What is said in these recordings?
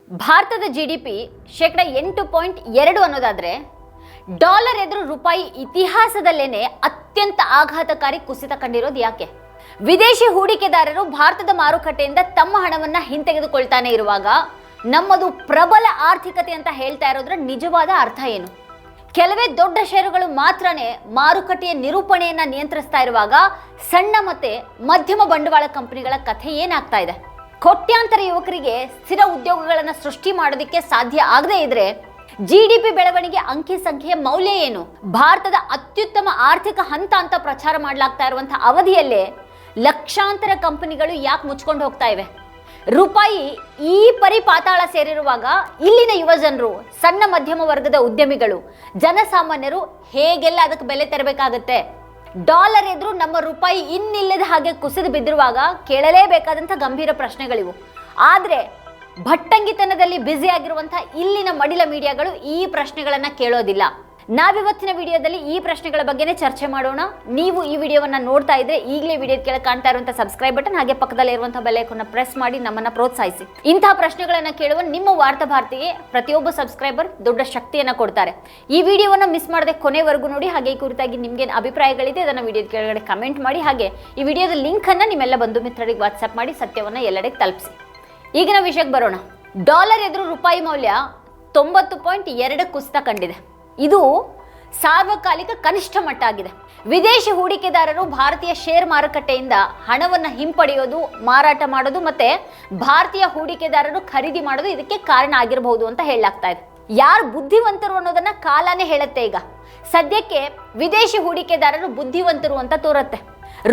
ಭಾರತದ ಜಿಡಿಪಿ ಶೇಕಡ 8.2 ಅನ್ನೋದಾದ್ರೆ ಡಾಲರ್ ಎದುರು ರೂಪಾಯಿ ಇತಿಹಾಸದಲ್ಲೇನೆ ಅತ್ಯಂತ ಆಘಾತಕಾರಿ ಕುಸಿತ ಕಂಡಿರೋದು ಯಾಕೆ? ವಿದೇಶಿ ಹೂಡಿಕೆದಾರರು ಭಾರತದ ಮಾರುಕಟ್ಟೆಯಿಂದ ತಮ್ಮ ಹಣವನ್ನ ಹಿಂತೆಗೆದುಕೊಳ್ತಾನೆ ಇರುವಾಗ ನಮ್ಮದು ಪ್ರಬಲ ಆರ್ಥಿಕತೆ ಅಂತ ಹೇಳ್ತಾ ಇರೋದ್ರ ನಿಜವಾದ ಅರ್ಥ ಏನು? ಕೆಲವೇ ದೊಡ್ಡ ಷೇರುಗಳು ಮಾತ್ರನೇ ಮಾರುಕಟ್ಟೆಯ ನಿರೂಪಣೆಯನ್ನ ನಿಯಂತ್ರಿಸ್ತಾ ಇರುವಾಗ ಸಣ್ಣ ಮತ್ತೆ ಮಧ್ಯಮ ಬಂಡವಾಳ ಕಂಪನಿಗಳ ಕಥೆ ಏನಾಗ್ತಾ ಇದೆ? ಕೋಟ್ಯಾಂತರ ಯುವಕರಿಗೆ ಸ್ಥಿರ ಉದ್ಯೋಗಗಳನ್ನು ಸೃಷ್ಟಿ ಮಾಡೋದಕ್ಕೆ ಸಾಧ್ಯ ಆಗದೇ ಇದ್ರೆ ಜಿಡಿಪಿ ಬೆಳವಣಿಗೆ ಅಂಕಿ ಸಂಖ್ಯೆಯ ಮೌಲ್ಯ ಏನು? ಭಾರತದ ಅತ್ಯುತ್ತಮ ಆರ್ಥಿಕ ಹಂತ ಅಂತ ಪ್ರಚಾರ ಮಾಡಲಾಗ್ತಾ ಇರುವಂತಹ ಅವಧಿಯಲ್ಲೇ ಲಕ್ಷಾಂತರ ಕಂಪನಿಗಳು ಯಾಕೆ ಮುಚ್ಕೊಂಡು ಹೋಗ್ತಾ ಇವೆ? ರೂಪಾಯಿ ಈ ಪರಿ ಪಾತಾಳ ಸೇರಿರುವಾಗ ಇಲ್ಲಿನ ಯುವ ಜನರು, ಸಣ್ಣ ಮಧ್ಯಮ ವರ್ಗದ ಉದ್ಯಮಿಗಳು, ಜನಸಾಮಾನ್ಯರು ಹೇಗೆಲ್ಲ ಅದಕ್ಕೆ ಬೆಲೆ ತೆರಬೇಕಾಗತ್ತೆ? ಡಾಲರ್ ಎದುರು ನಮ್ಮ ರೂಪಾಯಿ ಇನ್ನಿಲ್ಲದ ಹಾಗೆ ಕುಸಿದು ಬಿದ್ದಿರುವಾಗ ಕೇಳಲೇಬೇಕಾದಂಥ ಗಂಭೀರ ಪ್ರಶ್ನೆಗಳಿವು. ಆದರೆ ಭಟ್ಟಂಗಿತನದಲ್ಲಿ ಬ್ಯುಸಿ ಆಗಿರುವಂತಹ ಇಲ್ಲಿನ ಮಡಿಲ ಮೀಡಿಯಾಗಳು ಈ ಪ್ರಶ್ನೆಗಳನ್ನ ಕೇಳೋದಿಲ್ಲ. ನಾವಿವತ್ತಿನ ವಿಡಿಯೋದಲ್ಲಿ ಈ ಪ್ರಶ್ನೆಗಳ ಬಗ್ಗೆನೇ ಚರ್ಚೆ ಮಾಡೋಣ. ನೀವು ಈ ವಿಡಿಯೋವನ್ನ ನೋಡ್ತಾ ಇದ್ರೆ ಈಗಲೇ ವಿಡಿಯೋ ಕೆಳಗೆ ಕಾಣ್ತಾ ಇರುವಂತಹ ಸಬ್ಸ್ಕ್ರೈಬ್ ಬಟನ್ ಹಾಗೆ ಪಕ್ಕದಲ್ಲಿ ಇರುವಂತಹ ಬೆಲ್ ಐಕಾನ್ ಪ್ರೆಸ್ ಮಾಡಿ ನಮ್ಮನ್ನ ಪ್ರೋತ್ಸಾಹಿಸಿ. ಇಂತಹ ಪ್ರಶ್ನೆಗಳನ್ನ ಕೇಳುವ ನಿಮ್ಮ ವಾರ್ತಾ ಭಾರತಿಗೆ ಪ್ರತಿಯೊಬ್ಬ ಸಬ್ಸ್ಕ್ರೈಬರ್ ದೊಡ್ಡ ಶಕ್ತಿಯನ್ನ ಕೊಡ್ತಾರೆ. ಈ ವಿಡಿಯೋವನ್ನ ಮಿಸ್ ಮಾಡದೆ ಕೊನೆವರೆಗೂ ನೋಡಿ. ಹಾಗೆ ಈ ಕುರಿತಾಗಿ ನಿಮ್ಗೆ ಅಭಿಪ್ರಾಯಗಳಿದೆ ಅದನ್ನ ವಿಡಿಯೋದ ಕೆಳಗಡೆ ಕಮೆಂಟ್ ಮಾಡಿ. ಹಾಗೆ ಈ ವಿಡಿಯೋದ ಲಿಂಕ್ ಅನ್ನ ನಿಮ್ಮೆಲ್ಲ ಬಂಧು ಮಿತ್ರರಿಗೆ ವಾಟ್ಸ್ಆಪ್ ಮಾಡಿ ಸತ್ಯವನ್ನ ಎಲ್ಲೆಡೆಗೆ ತಲುಪಿಸಿ. ಈಗಿನ ವಿಷಯಕ್ಕೆ ಬರೋಣ. ಡಾಲರ್ ಎದುರು ರೂಪಾಯಿ ಮೌಲ್ಯ 90.2 ಕುಸಿತ ಕಂಡಿದೆ. ಇದು ಸಾರ್ವಕಾಲಿಕ ಕನಿಷ್ಠ ಮಟ್ಟ ಆಗಿದೆ. ವಿದೇಶಿ ಹೂಡಿಕೆದಾರರು ಭಾರತೀಯ ಶೇರ್ ಮಾರುಕಟ್ಟೆಯಿಂದ ಹಣವನ್ನು ಹಿಂಪಡೆಯೋದು, ಮಾರಾಟ ಮಾಡೋದು ಮತ್ತೆ ಭಾರತೀಯ ಹೂಡಿಕೆದಾರರು ಖರೀದಿ ಮಾಡೋದು ಇದಕ್ಕೆ ಕಾರಣ ಆಗಿರಬಹುದು ಅಂತ ಹೇಳಲಾಗ್ತಾ ಇದೆ. ಯಾರು ಬುದ್ಧಿವಂತರು ಅನ್ನೋದನ್ನ ಕಾಲನೇ ಹೇಳುತ್ತೆ. ಈಗ ಸದ್ಯಕ್ಕೆ ವಿದೇಶಿ ಹೂಡಿಕೆದಾರರು ಬುದ್ಧಿವಂತರು ಅಂತ ತೋರುತ್ತೆ.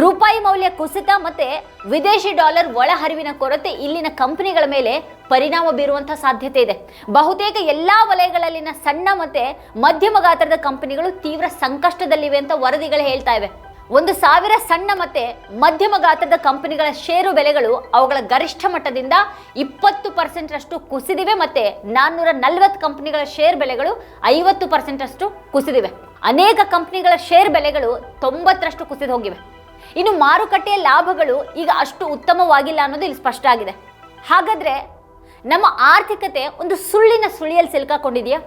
ರೂಪಾಯಿ ಮೌಲ್ಯ ಕುಸಿತ ಮತ್ತೆ ವಿದೇಶಿ ಡಾಲರ್ ಒಳಹರಿವಿನ ಕೊರತೆ ಇಲ್ಲಿನ ಕಂಪನಿಗಳ ಮೇಲೆ ಪರಿಣಾಮ ಬೀರುವಂತಹ ಸಾಧ್ಯತೆ ಇದೆ. ಬಹುತೇಕ ಎಲ್ಲಾ ವಲಯಗಳಲ್ಲಿನ ಸಣ್ಣ ಮತ್ತೆ ಮಧ್ಯಮ ಗಾತ್ರದ ಕಂಪನಿಗಳು ತೀವ್ರ ಸಂಕಷ್ಟದಲ್ಲಿವೆ ಅಂತ ವರದಿಗಳು ಹೇಳ್ತಾ ಇವೆ. 1,000 ಸಣ್ಣ ಮತ್ತೆ ಮಧ್ಯಮ ಗಾತ್ರದ ಕಂಪನಿಗಳ ಷೇರು ಬೆಲೆಗಳು ಅವುಗಳ ಗರಿಷ್ಠ ಮಟ್ಟದಿಂದ 20% ಅಷ್ಟು ಕುಸಿದಿವೆ. ಮತ್ತೆ 440 ಕಂಪನಿಗಳ ಶೇರ್ ಬೆಲೆಗಳು 50% ಅಷ್ಟು ಕುಸಿದಿವೆ. ಅನೇಕ ಕಂಪನಿಗಳ ಶೇರ್ ಬೆಲೆಗಳು 90% ಕುಸಿದು ಹೋಗಿವೆ. ಇನ್ನು ಮಾರುಕಟ್ಟೆಯ ಲಾಭಗಳು ಈಗ ಅಷ್ಟು ಉತ್ತಮವಾಗಿಲ್ಲ ಅನ್ನೋದು ಇಲ್ಲಿ ಸ್ಪಷ್ಟ ಆಗಿದೆ. ಹಾಗಾದ್ರೆ ನಮ್ಮ ಆರ್ಥಿಕತೆ ಒಂದು ಸುಳ್ಳಿನ ಸುಳಿಯಲ್ಲಿ ಸಿಲುಕಾಕೊಂಡಿದೆಯಾ?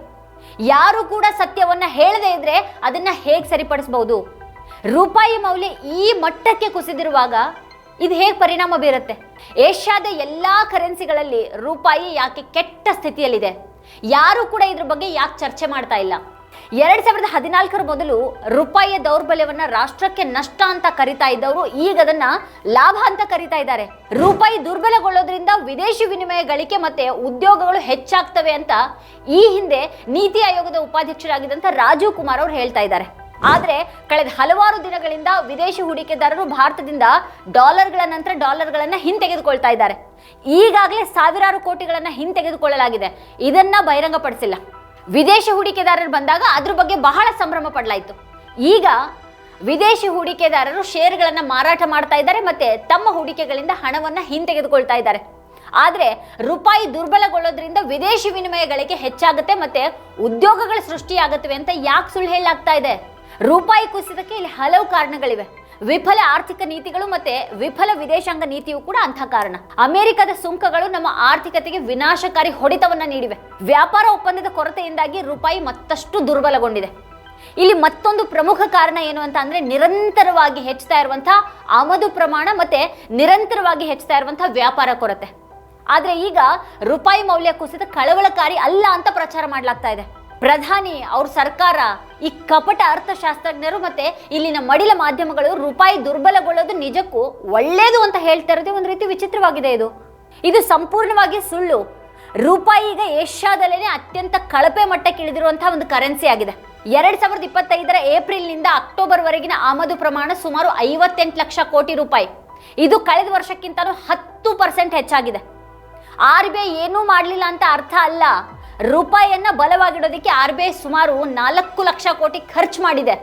ಯಾರು ಕೂಡ ಸತ್ಯವನ್ನ ಹೇಳದೇ ಇದ್ರೆ ಅದನ್ನ ಹೇಗೆ ಸರಿಪಡಿಸಬಹುದು? ರೂಪಾಯಿ ಮೌಲ್ಯ ಈ ಮಟ್ಟಕ್ಕೆ ಕುಸಿದಿರುವಾಗ ಇದು ಹೇಗೆ ಪರಿಣಾಮ ಬೀರುತ್ತೆ? ಏಷ್ಯಾದ ಎಲ್ಲಾ ಕರೆನ್ಸಿಗಳಲ್ಲಿ ರೂಪಾಯಿ ಯಾಕೆ ಕೆಟ್ಟ ಸ್ಥಿತಿಯಲ್ಲಿದೆ? ಯಾರು ಕೂಡ ಇದ್ರ ಬಗ್ಗೆ ಯಾಕೆ ಚರ್ಚೆ ಮಾಡ್ತಾ ಇಲ್ಲ? 2014 ಮೊದಲು ರೂಪಾಯಿಯ ದೌರ್ಬಲ್ಯವನ್ನ ರಾಷ್ಟ್ರಕ್ಕೆ ನಷ್ಟ ಅಂತ ಕರಿತಾ ಇದ್ದವರು ಈಗ ಅದನ್ನ ಲಾಭ ಅಂತ ಕರಿತಾ ಇದ್ದಾರೆ. ರೂಪಾಯಿ ದುರ್ಬಲಗೊಳ್ಳೋದ್ರಿಂದ ವಿದೇಶಿ ವಿನಿಮಯ ಗಳಿಕೆ ಮತ್ತೆ ಉದ್ಯೋಗಗಳು ಹೆಚ್ಚಾಗ್ತವೆ ಅಂತ ಈ ಹಿಂದೆ ನೀತಿ ಆಯೋಗದ ಉಪಾಧ್ಯಕ್ಷರಾಗಿದ್ದಂತ ರಾಜೀವ್ ಕುಮಾರ್ ಅವರು ಹೇಳ್ತಾ ಇದ್ದಾರೆ. ಆದ್ರೆ ಕಳೆದ ಹಲವಾರು ದಿನಗಳಿಂದ ವಿದೇಶಿ ಹೂಡಿಕೆದಾರರು ಭಾರತದಿಂದ ಡಾಲರ್ಗಳ ನಂತರ ಡಾಲರ್ಗಳನ್ನ ಹಿಂತೆಗೆದುಕೊಳ್ತಾ ಇದ್ದಾರೆ. ಈಗಾಗಲೇ ಸಾವಿರಾರು ಕೋಟಿಗಳನ್ನ ಹಿಂತೆಗೆದುಕೊಳ್ಳಲಾಗಿದೆ. ಇದನ್ನ ಬಹಿರಂಗಪಡಿಸಿಲ್ಲ. ವಿದೇಶಿ ಹೂಡಿಕೆದಾರರು ಬಂದಾಗ ಅದ್ರ ಬಗ್ಗೆ ಬಹಳ ಸಂಭ್ರಮ ಪಡಲಾಯಿತು. ಈಗ ವಿದೇಶಿ ಹೂಡಿಕೆದಾರರು ಶೇರ್ಗಳನ್ನ ಮಾರಾಟ ಮಾಡ್ತಾ ಇದ್ದಾರೆ ಮತ್ತೆ ತಮ್ಮ ಹೂಡಿಕೆಗಳಿಂದ ಹಣವನ್ನ ಹಿಂತೆಗೆದುಕೊಳ್ತಾ ಇದ್ದಾರೆ. ಆದ್ರೆ ರೂಪಾಯಿ ದುರ್ಬಲಗೊಳ್ಳೋದ್ರಿಂದ ವಿದೇಶಿ ವಿನಿಮಯ ಗಳಿಕೆ ಹೆಚ್ಚಾಗುತ್ತೆ ಮತ್ತೆ ಉದ್ಯೋಗಗಳು ಸೃಷ್ಟಿಯಾಗುತ್ತವೆ ಅಂತ ಯಾಕೆ ಸುಳ್ಳು ಹೇಳಲಾಗ್ತಾ ಇದೆ? ರೂಪಾಯಿ ಕುಸಿತಕ್ಕೆ ಇಲ್ಲಿ ಹಲವು ಕಾರಣಗಳಿವೆ. ವಿಫಲ ಆರ್ಥಿಕ ನೀತಿಗಳು ಮತ್ತೆ ವಿಫಲ ವಿದೇಶಾಂಗ ನೀತಿಯು ಕೂಡ ಅಂಥ ಕಾರಣ. ಅಮೆರಿಕದ ಸುಂಕಗಳು ನಮ್ಮ ಆರ್ಥಿಕತೆಗೆ ವಿನಾಶಕಾರಿ ಹೊಡೆತವನ್ನ ನೀಡಿವೆ. ವ್ಯಾಪಾರ ಒಪ್ಪಂದದ ಕೊರತೆಯಿಂದಾಗಿ ರೂಪಾಯಿ ಮತ್ತಷ್ಟು ದುರ್ಬಲಗೊಂಡಿದೆ. ಇಲ್ಲಿ ಮತ್ತೊಂದು ಪ್ರಮುಖ ಕಾರಣ ಏನು ಅಂತ ಅಂದ್ರೆ ನಿರಂತರವಾಗಿ ಹೆಚ್ಚುತ್ತಾ ಇರುವಂತಹ ಆಮದು ಪ್ರಮಾಣ ಮತ್ತೆ ನಿರಂತರವಾಗಿ ಹೆಚ್ಚುತ್ತಾ ಇರುವಂತಹ ವ್ಯಾಪಾರ ಕೊರತೆ. ಆದ್ರೆ ಈಗ ರೂಪಾಯಿ ಮೌಲ್ಯ ಕುಸಿತ ಕಳವಳಕಾರಿ ಅಲ್ಲ ಅಂತ ಪ್ರಚಾರ ಮಾಡಲಾಗ್ತಾ ಇದೆ. ಪ್ರಧಾನಿ, ಅವ್ರ ಸರ್ಕಾರ, ಈ ಕಪಟ ಅರ್ಥಶಾಸ್ತ್ರಜ್ಞರು ಮತ್ತೆ ಇಲ್ಲಿನ ಮಡಿಲ ಮಾಧ್ಯಮಗಳು ರೂಪಾಯಿ ದುರ್ಬಲಗೊಳ್ಳೋದು ನಿಜಕ್ಕೂ ಒಳ್ಳೇದು ಅಂತ ಹೇಳ್ತಾ ಇರೋದೇ ಒಂದು ರೀತಿ ವಿಚಿತ್ರವಾಗಿದೆ. ಇದು ಸಂಪೂರ್ಣವಾಗಿ ಸುಳ್ಳು. ರೂಪಾಯಿ ಈಗ ಏಷ್ಯಾದಲ್ಲೇನೆ ಅತ್ಯಂತ ಕಳಪೆ ಮಟ್ಟಕ್ಕೆ ಇಳಿದಿರುವಂತಹ ಒಂದು ಕರೆನ್ಸಿ ಆಗಿದೆ. 2025 ಏಪ್ರಿಲ್ನಿಂದ ಅಕ್ಟೋಬರ್ ವರೆಗಿನ ಆಮದು ಪ್ರಮಾಣ ಸುಮಾರು 58 ಲಕ್ಷ ಕೋಟಿ ರೂಪಾಯಿ. ಇದು ಕಳೆದ ವರ್ಷಕ್ಕಿಂತಲೂ 10% ಹೆಚ್ಚಾಗಿದೆ. RBI ಏನೂ ಮಾಡಲಿಲ್ಲ ಅಂತ ಅರ್ಥ ಅಲ್ಲ. ರೂಪಾಯಿಯನ್ನ ಬಲವಾಗಿಡೋದಕ್ಕೆ RBI ಸುಮಾರು 4 ಲಕ್ಷ ಕೋಟಿ ಖರ್ಚು ಮಾಡಿದೆ.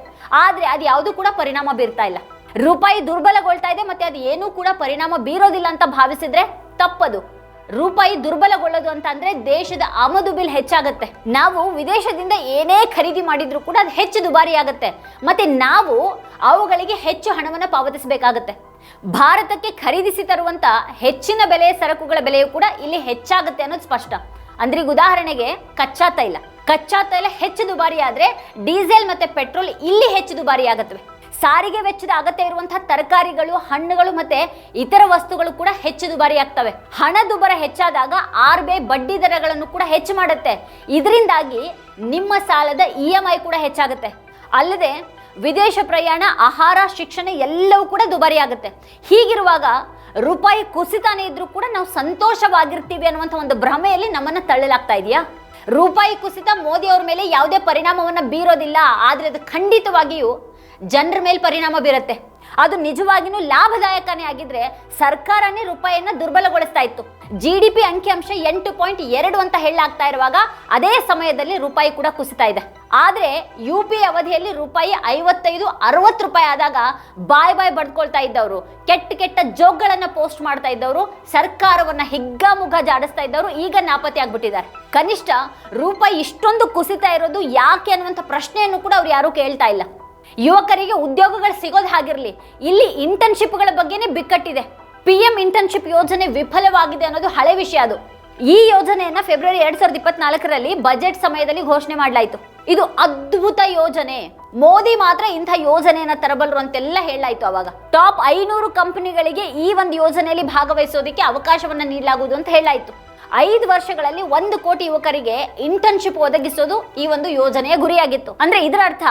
ಆದ್ರೆ ಅದು ಯಾವುದು ಕೂಡ ಪರಿಣಾಮ ಬೀರ್ತಾ ಇಲ್ಲ. ರೂಪಾಯಿ ದುರ್ಬಲಗೊಳ್ತಾ ಇದೆ ಮತ್ತೆ ಅದು ಏನೂ ಕೂಡ ಪರಿಣಾಮ ಬೀರೋದಿಲ್ಲ ಅಂತ ಭಾವಿಸಿದ್ರೆ ತಪ್ಪದು. ರೂಪಾಯಿ ದುರ್ಬಲಗೊಳ್ಳೋದು ಅಂತ ಅಂದ್ರೆ ದೇಶದ ಆಮದು ಬಿಲ್ ಹೆಚ್ಚಾಗುತ್ತೆ. ನಾವು ವಿದೇಶದಿಂದ ಏನೇ ಖರೀದಿ ಮಾಡಿದ್ರು ಕೂಡ ಅದು ಹೆಚ್ಚು ದುಬಾರಿ ಆಗುತ್ತೆ ಮತ್ತೆ ನಾವು ಅವುಗಳಿಗೆ ಹೆಚ್ಚು ಹಣವನ್ನು ಪಾವತಿಸಬೇಕಾಗುತ್ತೆ. ಭಾರತಕ್ಕೆ ಖರೀದಿಸಿ ತರುವಂತ ಹೆಚ್ಚಿನ ಬೆಲೆಯ ಸರಕುಗಳ ಬೆಲೆಯೂ ಕೂಡ ಇಲ್ಲಿ ಹೆಚ್ಚಾಗುತ್ತೆ ಅನ್ನೋದು ಸ್ಪಷ್ಟ. ಅಂದ್ರೆ ಈಗ ಉದಾಹರಣೆಗೆ ಕಚ್ಚಾ ತೈಲ ಹೆಚ್ಚು ದುಬಾರಿ ಆದ್ರೆ ಡೀಸೆಲ್ ಮತ್ತೆ ಪೆಟ್ರೋಲ್ ಇಲ್ಲಿ ಹೆಚ್ಚು ದುಬಾರಿ ಆಗತ್ತವೆ. ಸಾರಿಗೆ ವೆಚ್ಚದ ಅಗತ್ಯ ಇರುವಂತಹ ತರಕಾರಿಗಳು, ಹಣ್ಣುಗಳು ಮತ್ತೆ ಇತರ ವಸ್ತುಗಳು ಕೂಡ ಹೆಚ್ಚು ದುಬಾರಿ ಆಗ್ತವೆ. ಹಣದುಬ್ಬರ ಹೆಚ್ಚಾದಾಗ RBI ಬಡ್ಡಿ ದರಗಳನ್ನು ಕೂಡ ಹೆಚ್ಚು ಮಾಡುತ್ತೆ. ಇದರಿಂದಾಗಿ ನಿಮ್ಮ ಸಾಲದ EMI ಕೂಡ ಹೆಚ್ಚಾಗುತ್ತೆ. ಅಲ್ಲದೆ ವಿದೇಶ ಪ್ರಯಾಣ, ಆಹಾರ, ಶಿಕ್ಷಣ ಎಲ್ಲವೂ ಕೂಡ ದುಬಾರಿ ಆಗುತ್ತೆ. ಹೀಗಿರುವಾಗ ರೂಪಾಯಿ ಕುಸಿತಾನೆ ಇದ್ರೂ ಕೂಡ ನಾವು ಸಂತೋಷವಾಗಿರ್ತೀವಿ ಅನ್ನುವಂಥ ಒಂದು ಭ್ರಮೆಯಲ್ಲಿ ನಮ್ಮನ್ನ ತಳ್ಳಲಾಗ್ತಾ ಇದೆಯಾ? ರೂಪಾಯಿ ಕುಸಿತ ಮೋದಿ ಅವ್ರ ಮೇಲೆ ಯಾವುದೇ ಪರಿಣಾಮವನ್ನ ಬೀರೋದಿಲ್ಲ, ಆದ್ರೆ ಅದು ಖಂಡಿತವಾಗಿಯೂ ಜನರ ಮೇಲೆ ಪರಿಣಾಮ ಬೀರುತ್ತೆ. ಅದು ನಿಜವಾಗಿಯೂ ಲಾಭದಾಯಕನೇ ಆಗಿದ್ರೆ ಸರ್ಕಾರನೇ ರೂಪಾಯಿಯನ್ನ ದುರ್ಬಲಗೊಳಿಸ್ತಾ ಇತ್ತು. GDP ಅಂಕಿಅಂಶ 8.2 ಅಂತ ಹೇಳಲಾಗ್ತಾ ಇರುವಾಗ ಅದೇ ಸಮಯದಲ್ಲಿ ರೂಪಾಯಿ ಕೂಡ ಕುಸಿತಾ ಇದೆ. ಆದ್ರೆ UPA ಅವಧಿಯಲ್ಲಿ ರೂಪಾಯಿ 55-60 ರೂಪಾಯಿ ಆದಾಗ ಬಾಯ್ ಬಡ್ಕೊಳ್ತಾ ಇದ್ದವರು, ಕೆಟ್ಟ ಜೋಕ್ಗಳನ್ನ ಪೋಸ್ಟ್ ಮಾಡ್ತಾ ಇದ್ದವರು, ಸರ್ಕಾರವನ್ನ ಹಿಗ್ಗಾಮುಗ್ಗಾ ಜಾಡಿಸ್ತಾ ಇದ್ದವರು ಈಗ ನಾಪತ್ತೆ ಆಗ್ಬಿಟ್ಟಿದ್ದಾರೆ. ಕನಿಷ್ಠ ರೂಪಾಯಿ ಇಷ್ಟೊಂದು ಕುಸಿತಾ ಇರೋದು ಯಾಕೆ ಅನ್ನುವಂಥ ಪ್ರಶ್ನೆಯನ್ನು ಕೂಡ ಅವ್ರು ಯಾರು ಕೇಳ್ತಾ ಇಲ್ಲ. ಯುವಕರಿಗೆ ಉದ್ಯೋಗಗಳು ಸಿಗೋದು ಹಾಗಿರ್ಲಿ, ಇಲ್ಲಿ ಇಂಟರ್ನ್ಶಿಪ್ಗಳ ಬಗ್ಗೆನೇ ಬಿಕ್ಕಟ್ಟಿದೆ. PM ಇಂಟರ್ನ್ಶಿಪ್ ಯೋಜನೆ ವಿಫಲವಾಗಿದೆ ಅನ್ನೋದು ಹಳೆ ವಿಷಯ. ಅದು ಈ ಯೋಜನೆಯನ್ನ ಫೆಬ್ರವರಿ 2024ರಲ್ಲಿ ಬಜೆಟ್ ಸಮಯದಲ್ಲಿ ಘೋಷಣೆ ಮಾಡಲಾಯಿತು. ಇದು ಅದ್ಭುತ ಯೋಜನೆ, ಮೋದಿ ಮಾತ್ರ ಇಂಥ ಯೋಜನೆಯನ್ನ ತರಬಲ್ಲರು ಅಂತೆಲ್ಲ ಹೇಳಲಾಯಿತು. ಅವಾಗ ಟಾಪ್ 500 ಕಂಪನಿಗಳಿಗೆ ಈ ಒಂದು ಯೋಜನೆಯಲ್ಲಿ ಭಾಗವಹಿಸೋದಕ್ಕೆ ಅವಕಾಶವನ್ನ ನೀಡಲಾಗುವುದು ಅಂತ ಹೇಳಲಾಯಿತು. 5 ವರ್ಷಗಳಲ್ಲಿ 1 ಕೋಟಿ ಯುವಕರಿಗೆ ಇಂಟರ್ನ್ಶಿಪ್ ಒದಗಿಸೋದು ಈ ಒಂದು ಯೋಜನೆಯ ಗುರಿಯಾಗಿತ್ತು. ಅಂದ್ರೆ ಇದರ ಅರ್ಥ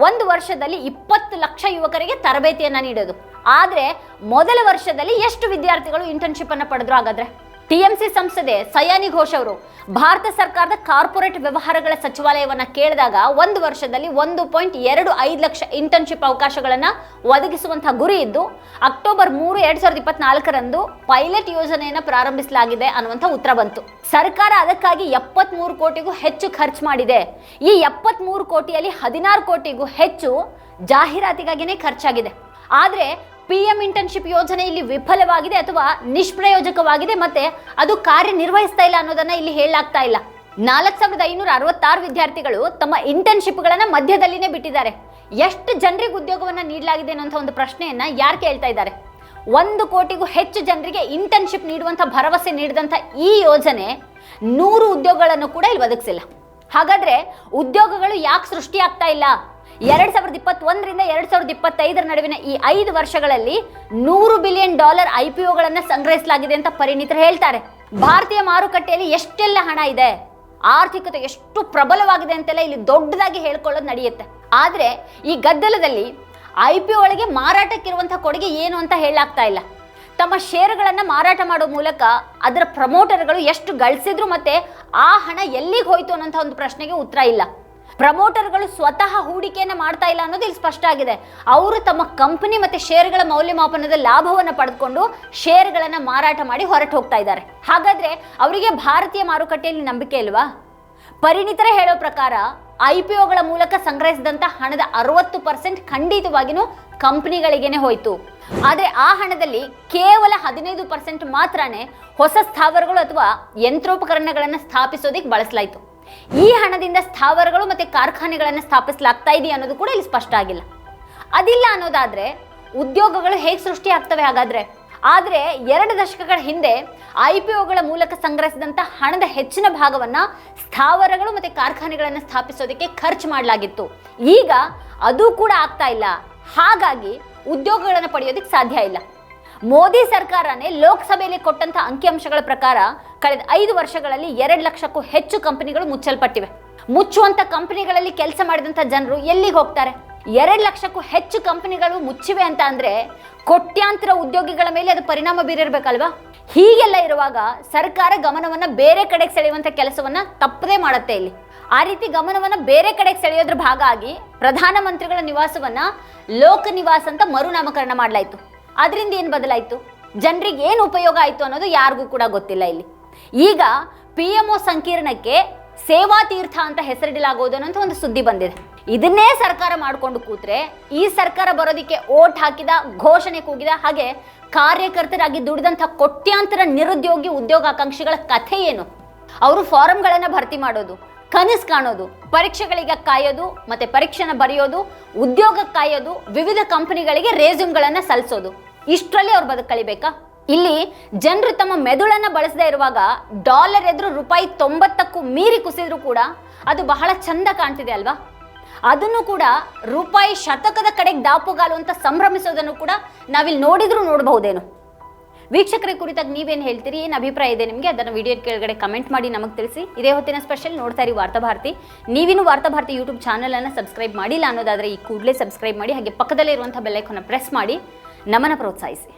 1 ವರ್ಷದಲ್ಲಿ 20 ಲಕ್ಷ ಯುವಕರಿಗೆ ತರಬೇತಿಯನ್ನ ನೀಡೋದು. ಆದ್ರೆ ಮೊದಲ ವರ್ಷದಲ್ಲಿ ಎಷ್ಟು ವಿದ್ಯಾರ್ಥಿಗಳು ಇಂಟರ್ನ್ಶಿಪ್ ಅನ್ನ ಪಡೆದ್ರು? ಹಾಗಾದ್ರೆ TMC ಸಂಸದೆ ಸಯಾನಿ ಘೋಷ್ ಅವರು ಭಾರತ ಸರ್ಕಾರದ ಕಾರ್ಪೊರೇಟ್ ವ್ಯವಹಾರಗಳ ಸಚಿವಾಲಯವನ್ನ ಕೇಳಿದಾಗ 1 ವರ್ಷದಲ್ಲಿ 1.25 ಲಕ್ಷ ಇಂಟರ್ನ್ಶಿಪ್ ಅವಕಾಶಗಳನ್ನ ಒದಗಿಸುವಂತಹ ಗುರಿ ಇದ್ದು ಅಕ್ಟೋಬರ್ 3, 2024ರಂದು ಪೈಲಟ್ ಯೋಜನೆಯನ್ನ ಪ್ರಾರಂಭಿಸಲಾಗಿದೆ ಅನ್ನುವಂಥ ಉತ್ತರ ಬಂತು. ಸರ್ಕಾರ ಅದಕ್ಕಾಗಿ 73 ಕೋಟಿಗೂ ಹೆಚ್ಚು ಖರ್ಚು ಮಾಡಿದೆ. ಈ 73 ಕೋಟಿಯಲ್ಲಿ 16 ಕೋಟಿಗೂ ಹೆಚ್ಚು ಜಾಹೀರಾತಿಗಾಗಿನೇ ಖರ್ಚಾಗಿದೆ. ಆದ್ರೆ PM ಇಂಟರ್ನ್ಶಿಪ್ ಯೋಜನೆ ಇಲ್ಲಿ ವಿಫಲವಾಗಿದೆ ಅಥವಾ ನಿಷ್ಪ್ರಯೋಜಕವಾಗಿದೆ, ಮತ್ತೆ ಅದು ಕಾರ್ಯನಿರ್ವಹಿಸ್ತಾ ಇಲ್ಲ ಅನ್ನೋದನ್ನ ಇಲ್ಲಿ ಹೇಳಲಾಗ್ತಾ ಇಲ್ಲ. 4566 ವಿದ್ಯಾರ್ಥಿಗಳು ತಮ್ಮ ಇಂಟರ್ನ್ಶಿಪ್ಗಳನ್ನ ಮಧ್ಯದಲ್ಲಿನೇ ಬಿಟ್ಟಿದ್ದಾರೆ. ಎಷ್ಟು ಜನರಿಗೆ ಉದ್ಯೋಗವನ್ನ ನೀಡಲಾಗಿದೆ ಅನ್ನೋ ಒಂದು ಪ್ರಶ್ನೆಯನ್ನ ಯಾರು ಕೇಳ್ತಾ ಇದ್ದಾರೆ? 1 ಕೋಟಿಗೂ ಹೆಚ್ಚು ಜನರಿಗೆ ಇಂಟರ್ನ್ಶಿಪ್ ನೀಡುವಂತ ಭರವಸೆ ನೀಡಿದಂತ ಈ ಯೋಜನೆ 100 ಉದ್ಯೋಗಗಳನ್ನು ಕೂಡ ಇಲ್ಲಿ ಒದಗಿಸಿಲ್ಲ. ಹಾಗಾದ್ರೆ ಉದ್ಯೋಗಗಳು ಯಾಕೆ ಸೃಷ್ಟಿ ಆಗ್ತಾ ಇಲ್ಲ? 2021ರಿಂದ 2025 ನಡುವಿನ ಈ 5 ವರ್ಷಗಳಲ್ಲಿ $100 ಬಿಲಿಯನ್ IPOಗಳನ್ನ ಸಂಗ್ರಹಿಸಲಾಗಿದೆ ಅಂತ ಪರಿಣಿತರು ಹೇಳ್ತಾರೆ. ಭಾರತೀಯ ಮಾರುಕಟ್ಟೆಯಲ್ಲಿ ಎಷ್ಟೆಲ್ಲ ಹಣ ಇದೆ, ಆರ್ಥಿಕತೆ ಎಷ್ಟು ಪ್ರಬಲವಾಗಿದೆ ಅಂತೆಲ್ಲ ಇಲ್ಲಿ ದೊಡ್ಡದಾಗಿ ಹೇಳ್ಕೊಳ್ಳೋದು ನಡೆಯುತ್ತೆ. ಆದ್ರೆ ಈ ಗದ್ದಲದಲ್ಲಿ IPO ಒಳಗೆ ಮಾರಾಟಕ್ಕಿರುವಂತಹ ಕೊಡುಗೆ ಏನು ಅಂತ ಹೇಳಲಾಗ್ತಾ ಇಲ್ಲ. ತಮ್ಮ ಷೇರುಗಳನ್ನ ಮಾರಾಟ ಮಾಡೋ ಮೂಲಕ ಅದರ ಪ್ರಮೋಟರ್ಗಳು ಎಷ್ಟು ಗಳಿಸಿದ್ರು ಮತ್ತೆ ಆ ಹಣ ಎಲ್ಲಿಗೆ ಹೋಯ್ತು ಅನ್ನೋಂಥ ಒಂದು ಪ್ರಶ್ನೆಗೆ ಉತ್ತರ ಇಲ್ಲ. ಪ್ರಮೋಟರ್ಗಳು ಸ್ವತಃ ಹೂಡಿಕೆಯನ್ನ ಮಾಡ್ತಾ ಇಲ್ಲ ಅನ್ನೋದು ಇಲ್ಲಿ ಸ್ಪಷ್ಟ ಆಗಿದೆ. ಅವರು ತಮ್ಮ ಕಂಪನಿ ಮತ್ತೆ ಷೇರುಗಳ ಮೌಲ್ಯಮಾಪನದ ಲಾಭವನ್ನ ಪಡೆದುಕೊಂಡು ಷೇರುಗಳನ್ನ ಮಾರಾಟ ಮಾಡಿ ಹೊರಟು ಹೋಗ್ತಾ ಇದ್ದಾರೆ. ಹಾಗಾದ್ರೆ ಅವರಿಗೆ ಭಾರತೀಯ ಮಾರುಕಟ್ಟೆಯಲ್ಲಿ ನಂಬಿಕೆ ಇಲ್ವಾ? ಪರಿಣಿತರೇ ಹೇಳೋ ಪ್ರಕಾರ IPOಗಳ ಮೂಲಕ ಸಂಗ್ರಹಿಸಿದಂತ ಹಣದ 60% ಖಂಡಿತವಾಗಿಯೂ ಕಂಪನಿಗಳಿಗೇನೆ ಹೋಯ್ತು. ಆದ್ರೆ ಆ ಹಣದಲ್ಲಿ ಕೇವಲ 15% ಮಾತ್ರನೇ ಹೊಸ ಸ್ಥಾವರಗಳು ಅಥವಾ ಯಂತ್ರೋಪಕರಣಗಳನ್ನು ಸ್ಥಾಪಿಸೋದಕ್ಕೆ ಬಳಸಲಾಯಿತು. ಈ ಹಣದಿಂದ ಸ್ಥಾವರಗಳು ಮತ್ತೆ ಕಾರ್ಖಾನೆಗಳನ್ನು ಸ್ಥಾಪಿಸಲಾಗ್ತಾ ಇದೆಯಾ ಅನ್ನೋದು ಕೂಡ ಇಲ್ಲಿ ಸ್ಪಷ್ಟ ಆಗಿಲ್ಲ. ಅದಿಲ್ಲ ಅನ್ನೋದಾದ್ರೆ ಉದ್ಯೋಗಗಳು ಹೇಗೆ ಸೃಷ್ಟಿ ಆಗ್ತವೆ ಹಾಗಾದ್ರೆ? ಆದ್ರೆ 2 ದಶಕಗಳ ಹಿಂದೆ IPOಗಳ ಮೂಲಕ ಸಂಗ್ರಹಿಸಿದಂತ ಹಣದ ಹೆಚ್ಚಿನ ಭಾಗವನ್ನ ಸ್ಥಾವರಗಳು ಮತ್ತೆ ಕಾರ್ಖಾನೆಗಳನ್ನು ಸ್ಥಾಪಿಸೋದಕ್ಕೆ ಖರ್ಚು ಮಾಡಲಾಗಿತ್ತು. ಈಗ ಅದು ಕೂಡ ಆಗ್ತಾ ಇಲ್ಲ. ಹಾಗಾಗಿ ಉದ್ಯೋಗಗಳನ್ನು ಪಡೆಯೋದಕ್ಕೆ ಸಾಧ್ಯ ಇಲ್ಲ. ಮೋದಿ ಸರ್ಕಾರನೇ ಲೋಕಸಭೆಯಲ್ಲಿ ಕೊಟ್ಟಂತ ಅಂಕಿಅಂಶಗಳ ಪ್ರಕಾರ ಕಳೆದ 5 ವರ್ಷಗಳಲ್ಲಿ 2 ಲಕ್ಷಕ್ಕೂ ಹೆಚ್ಚು ಕಂಪನಿಗಳು ಮುಚ್ಚಲ್ಪಟ್ಟಿವೆ. ಮುಚ್ಚುವಂತ ಕಂಪನಿಗಳಲ್ಲಿ ಕೆಲಸ ಮಾಡಿದಂತ ಜನರು ಎಲ್ಲಿಗೆ ಹೋಗ್ತಾರೆ? 2 ಲಕ್ಷಕ್ಕೂ ಹೆಚ್ಚು ಕಂಪನಿಗಳು ಮುಚ್ಚಿವೆ ಅಂತ ಅಂದ್ರೆ ಕೋಟ್ಯಾಂತರ ಉದ್ಯೋಗಿಗಳ ಮೇಲೆ ಅದು ಪರಿಣಾಮ ಬೀರಿರ್ಬೇಕಲ್ವಾ? ಹೀಗೆಲ್ಲ ಇರುವಾಗ ಸರ್ಕಾರ ಗಮನವನ್ನ ಬೇರೆ ಕಡೆಗೆ ಸೆಳೆಯುವಂತ ಕೆಲಸವನ್ನ ತಪ್ಪದೇ ಮಾಡುತ್ತೆ. ಇಲ್ಲಿ ಆ ರೀತಿ ಗಮನವನ್ನ ಬೇರೆ ಕಡೆಗೆ ಸೆಳೆಯೋದ್ರ ಭಾಗ ಆಗಿ ಪ್ರಧಾನಮಂತ್ರಿಗಳ ನಿವಾಸವನ್ನ ಲೋಕ ನಿವಾಸ್ ಅಂತ ಮರುನಾಮಕರಣ ಮಾಡಲಾಯಿತು. ಅದರಿಂದ ಏನು ಬದಲಾಯಿತು? ಜನರಿಗೆ ಏನು ಉಪಯೋಗ ಆಯಿತು ಅನ್ನೋದು ಯಾರಿಗೂ ಕೂಡ ಗೊತ್ತಿಲ್ಲ. ಇಲ್ಲಿ ಈಗ PMO ಸಂಕೀರ್ಣಕ್ಕೆ ಸೇವಾ ತೀರ್ಥ ಅಂತ ಹೆಸರಿಡಲಾಗುವುದು ಅನ್ನೋ ಒಂದು ಸುದ್ದಿ ಬಂದಿದೆ. ಇದನ್ನೇ ಸರ್ಕಾರ ಮಾಡಿಕೊಂಡು ಕೂತ್ರೆ ಈ ಸರ್ಕಾರ ಬರೋದಕ್ಕೆ ಓಟ್ ಹಾಕಿದ, ಘೋಷಣೆ ಕೂಗಿದ, ಹಾಗೆ ಕಾರ್ಯಕರ್ತರಾಗಿ ದುಡಿದಂಥ ಕೋಟ್ಯಾಂತರ ನಿರುದ್ಯೋಗಿ ಉದ್ಯೋಗಾಕಾಂಕ್ಷಿಗಳ ಕಥೆ ಏನು? ಅವರು ಫಾರಂಗಳನ್ನು ಭರ್ತಿ ಮಾಡೋದು, ಕನಸು ಕಾಣೋದು, ಪರೀಕ್ಷೆಗಳಿಗೆ ಕಾಯೋದು, ಮತ್ತೆ ಪರೀಕ್ಷೆನ ಬರೆಯೋದು, ಉದ್ಯೋಗ ಕಾಯೋದು, ವಿವಿಧ ಕಂಪನಿಗಳಿಗೆ ರೇಸ್ಯೂಮ್ಗಳನ್ನು ಸಲ್ಲಿಸೋದು, ಇಷ್ಟರಲ್ಲಿ ಅವ್ರು ಬದುಕು ಕಳಿಬೇಕಾ? ಇಲ್ಲಿ ಜನರು ತಮ್ಮ ಮೆದುಳನ್ನು ಬಳಸದೇ ಇರುವಾಗ ಡಾಲರ್ ಎದುರು ರೂಪಾಯಿ 90ಕ್ಕೂ ಮೀರಿ ಕುಸಿದ್ರು ಕೂಡ ಅದು ಬಹಳ ಚಂದ ಕಾಣ್ತಿದೆ ಅಲ್ವಾ? ಅದನ್ನು ಕೂಡ ರೂಪಾಯಿ ಶತಕದ ಕಡೆಗೆ ದಾಪುಗಾಲು ಅಂತ ಸಂಭ್ರಮಿಸೋದನ್ನು ಕೂಡ ನಾವಿಲ್ಲಿ ನೋಡಿದ್ರೂ ನೋಡಬಹುದೇನು? ವೀಕ್ಷಕರ ಕುರಿತಾಗಿ ನೀವೇನು ಹೇಳ್ತೀರಿ, ಏನು ಅಭಿಪ್ರಾಯ ಇದೆ ನಿಮಗೆ? ಅದನ್ನು ವಿಡಿಯೋ ಕೆಳಗಡೆ ಕಮೆಂಟ್ ಮಾಡಿ ನಮಗೆ ತಿಳಿಸಿ. ಇದೇ ಹೊತ್ತಿನ ಸ್ಪೆಷಲ್ ನೋಡ್ತಾ ಇರಿ ವಾರ್ತಾಭಾರತಿ. ನೀವಿನ್ನು ವಾರ್ತಾಭಾರತಿ ಯೂಟ್ಯೂಬ್ ಚಾನಲನ್ನು ಸಬ್ಸ್ಕ್ರೈಬ್ ಮಾಡಿಲ್ಲ ಅನ್ನೋದಾದರೆ ಈ ಕೂಡಲೇ ಸಬ್ಸ್ಕ್ರೈಬ್ ಮಾಡಿ, ಹಾಗೆ ಪಕ್ಕದಲ್ಲೇ ಇರುವಂಥ ಬೆಲ್ ಐಕಾನ್ನ ಪ್ರೆಸ್ ಮಾಡಿ ನಮ್ಮನ್ನು ಪ್ರೋತ್ಸಾಹಿಸಿ.